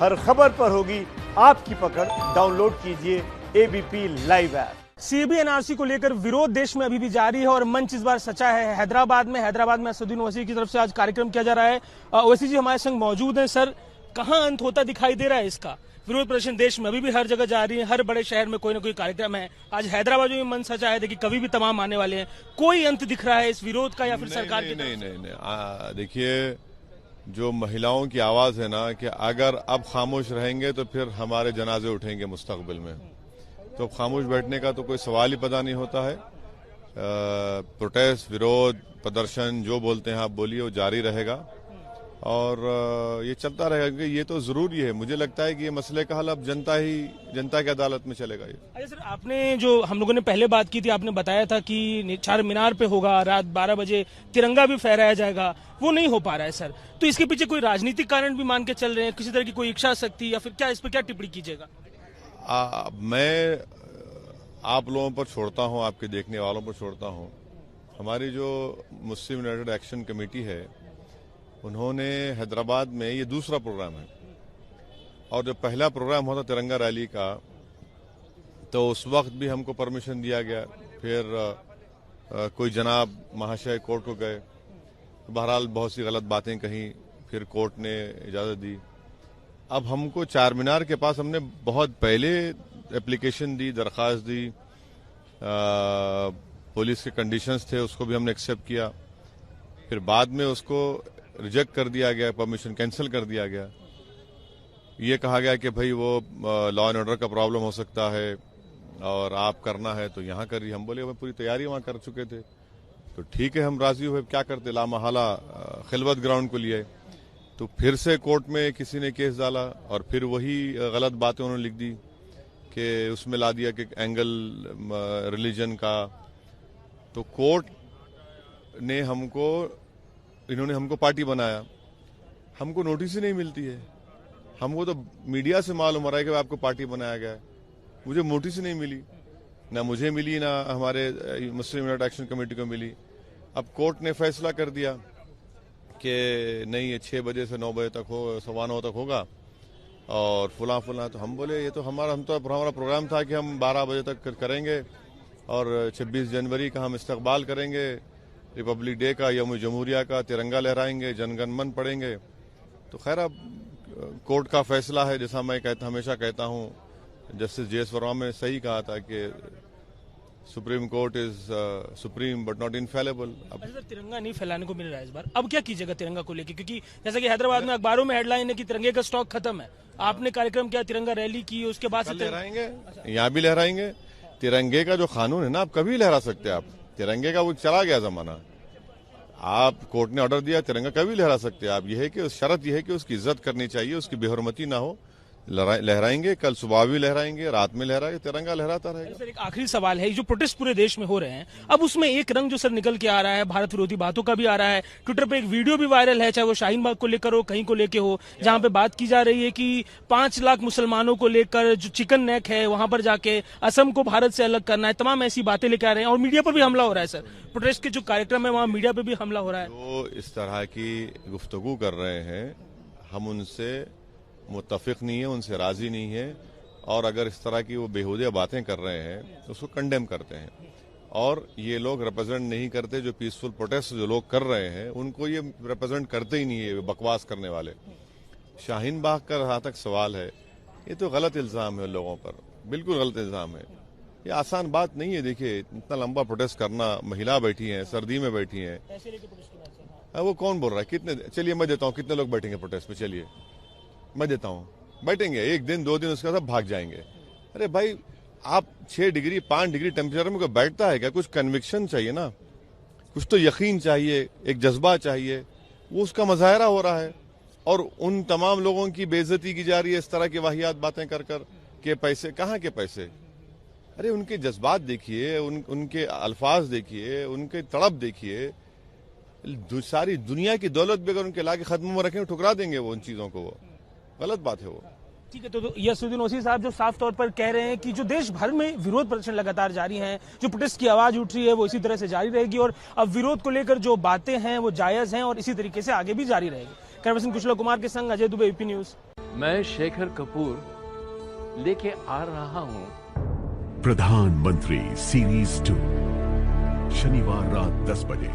हर खबर पर होगी आपकी पकड़। डाउनलोड कीजिए ABP live app. CAB NRC को लेकर विरोध देश में अभी भी जारी है और मंच इस बार सचा है हैदराबाद में असदुद्दीन ओवैसी की तरफ से आज कार्यक्रम किया जा रहा है। ओवैसी जी हमारे संग मौजूद हैं। सर, कहां अंत होता दिखाई दे रहा है इसका? विरोध प्रदर्शन देश में अभी भी हर जगह जारी है, हर बड़े शहर में कोई ना कोई कार्यक्रम है। आज हैदराबाद में मंच सचा है कि कभी भी तमाम आने वाले हैं। कोई अंत दिख रहा है इस विरोध का या फिर सरकार की? नहीं। देखिए, जो महिलाओं की आवाज है ना, कि अगर अब खामोश रहेंगे तो फिर हमारे जनाजे उठेंगे मुस्तकबिल में, तो खामोश बैठने का तो कोई सवाल ही पैदा नहीं होता है। प्रोटेस्ट, विरोध, प्रदर्शन जो बोलते हैं आप बोलिए, वो जारी रहेगा और ये चलता रहेगा। ये तो जरूरी है। मुझे लगता है कि ये मसले का हल अब जनता की अदालत में चलेगा। ये अच्छा सर, आपने जो हम लोगों ने पहले बात की थी, आपने बताया था कि चार मीनार पे होगा, रात 12 बजे तिरंगा भी फहराया जाएगा, वो नहीं हो पा रहा है सर। तो इसके पीछे कोई राजनीतिक कारण भी मान के चल रहे हैं, किसी तरह की कोई इच्छा शक्ति, या फिर क्या, इस पर क्या टिप्पणी कीजिएगा? मैं आप लोगों पर छोड़ता हूं, आपके देखने वालों पर छोड़ता हूं। हमारी जो मुस्लिम यूनाइटेड एक्शन कमेटी है, उन्होंने हैदराबाद में, ये दूसरा प्रोग्राम है, और जो पहला प्रोग्राम हुआ था तिरंगा रैली का, तो उस वक्त भी हमको परमिशन दिया गया। फिर कोई जनाब महाशय कोर्ट को गए, बहरहाल बहुत सी गलत बातें कहीं, फिर कोर्ट ने इजाजत दी। अब हमको चार मीनार के पास हमने बहुत पहले एप्लीकेशन दी, दरख्वास्त दी, पुलिस के कंडीशंस थे, उसको भी हमने एक्सेप्ट किया। फिर बाद में उसको रिजेक्ट कर दिया गया, परमिशन कैंसिल कर दिया गया। ये कहा गया कि भाई वो लॉ एंड ऑर्डर का प्रॉब्लम हो सकता है और आप करना है तो यहाँ करिए। हम बोले, पूरी तैयारी वहाँ कर चुके थे, तो ठीक है, हम राजी हुए। क्या करते, लामहला खिलवत ग्राउंड को लिए। तो फिर से कोर्ट में किसी ने केस डाला और फिर वही गलत बातें उन्होंने लिख दी कि उसमें ला दिया कि एंगल रिलीजन का। तो कोर्ट ने इन्होंने हमको पार्टी बनाया। हमको नोटिस ही नहीं मिलती है। हमको तो मीडिया से मालूम हो रहा है कि आपको पार्टी बनाया गया है। मुझे नोटिस ही नहीं मिली, ना मुझे मिली, ना हमारे मुस्लिम यूनाइटेड एक्शन कमेटी को मिली। अब कोर्ट ने फैसला कर दिया कि नहीं, ये 6 बजे से 9 बजे तक हो, 9:15 तक होगा और फुला। तो हम बोले, ये तो हमारा प्रोग्राम था कि हम 12 बजे तक करेंगे और 26 जनवरी का हम इस्तकबाल करेंगे, रिपब्लिक डे का, यौम जमहूरिया का, तिरंगा लहराएंगे, जनगण मन पढ़ेंगे। तो खैर, अब कोर्ट का फैसला है। जैसा मैं हमेशा कहता हूँ, जस्टिस JS वर्मा ने सही कहा था कि supreme court is supreme but not infallible. अब तिरंगा नहीं फैलाने को मिल रहा है इस बार, अब क्या कीजिएगा तिरंगा को लेकर? क्योंकि जैसा कि हैदराबाद में अखबारों में हेडलाइन है कि तिरंगे का स्टॉक खत्म है। आपने कार्यक्रम किया, तिरंगा रैली की, उसके बाद से लहराएंगे। यहाँ भी लहराएंगे। तिरंगे का जो कानून है ना, आप कभी लहरा सकते हैं। आप तिरंगे का वो चला गया जमाना। आप कोर्ट ने ऑर्डर दिया, तिरंगा कभी लहरा सकते हैं आप। यह है कि शर्त यह है कि उसकी इज्जत करनी चाहिए, उसकी बेहुरमती ना हो। लहराएंगे, कल सुबह भी लहराएंगे, रात में लहराएंगे, तिरंगा लहराता रहेगा। सर, एक आखिरी सवाल है, जो प्रोटेस्ट पूरे देश में हो रहे हैं, अब उसमें एक रंग जो सर निकल के आ रहा है, भारत विरोधी बातों का भी आ रहा है। ट्विटर पे एक वीडियो भी वायरल है, चाहे वो शाहीन बाग को लेकर हो, कहीं को लेकर हो, जहां पे बात की जा रही है कि 5 लाख मुसलमानों को लेकर जो चिकन नेक है, वहां पर जाके असम को भारत से अलग करना है, तमाम ऐसी बातें लेकर आ रहे हैं और मीडिया पर भी हमला हो रहा है। सर, प्रोटेस्ट के जो कार्यक्रम है, वहां मीडिया पे भी हमला हो रहा है। जो इस तरह की गुफ्तगू कर रहे हैं, हम उनसे मुत्तफिक नहीं है, उनसे राजी नहीं है। और अगर इस तरह की वो बेहुदा बातें कर रहे हैं तो उसको कंडेम करते हैं। और ये लोग रिप्रेजेंट नहीं करते, जो पीसफुल प्रोटेस्ट जो लोग कर रहे हैं, उनको ये रिप्रेजेंट करते ही नहीं है, बकवास करने वाले। शाहीन बाग का जहाँ तक सवाल है, ये तो गलत इल्जाम है लोगों पर, बिल्कुल गलत इल्जाम है। ये आसान बात नहीं है। देखिए, इतना लंबा प्रोटेस्ट करना, महिला बैठी है, सर्दी में बैठी है, वो कौन बोल रहा है? कितने, चलिए मैं देता हूँ, कितने लोग बैठेंगे प्रोटेस्ट में? चलिए मैं देता हूं, बैठेंगे 1 दिन 2 दिन, उसके बाद भाग जाएंगे। अरे भाई, आप 6 डिग्री 5 डिग्री टेम्परेचर में कोई बैठता है क्या? कुछ कन्विक्शन चाहिए ना, कुछ तो यकीन चाहिए, एक जज्बा चाहिए। वो उसका मुजाहरा हो रहा है और उन तमाम लोगों की बेइज्जती की जा रही है इस तरह की वाहियात बातें कर के। पैसे कहाँ के पैसे? अरे उनके जज्बात देखिए, उनके अल्फाज देखिए, उनके तड़प देखिए। सारी दुनिया की दौलत भी अगर उनके लाके खत्म में रखें, ठुकरा देंगे वो उन चीजों को। वो गलत बात है वो। ठीक है, तो असदुद्दीन ओवैसी साहब जो साफ तौर पर कह रहे हैं कि जो देश भर में विरोध प्रदर्शन लगातार जारी हैं, जो प्रोटेस्ट की आवाज उठ रही है, वो इसी तरह से जारी रहेगी और अब विरोध को लेकर जो बातें हैं वो जायज हैं और इसी तरीके से आगे भी जारी रहेगी। कैमरा पर्सन कुशल कुमार के संग अजय दुबे, यूपी न्यूज। मैं शेखर कपूर लेके आ रहा हूं प्रधानमंत्री सीरीज 2 शनिवार रात 10 बजे।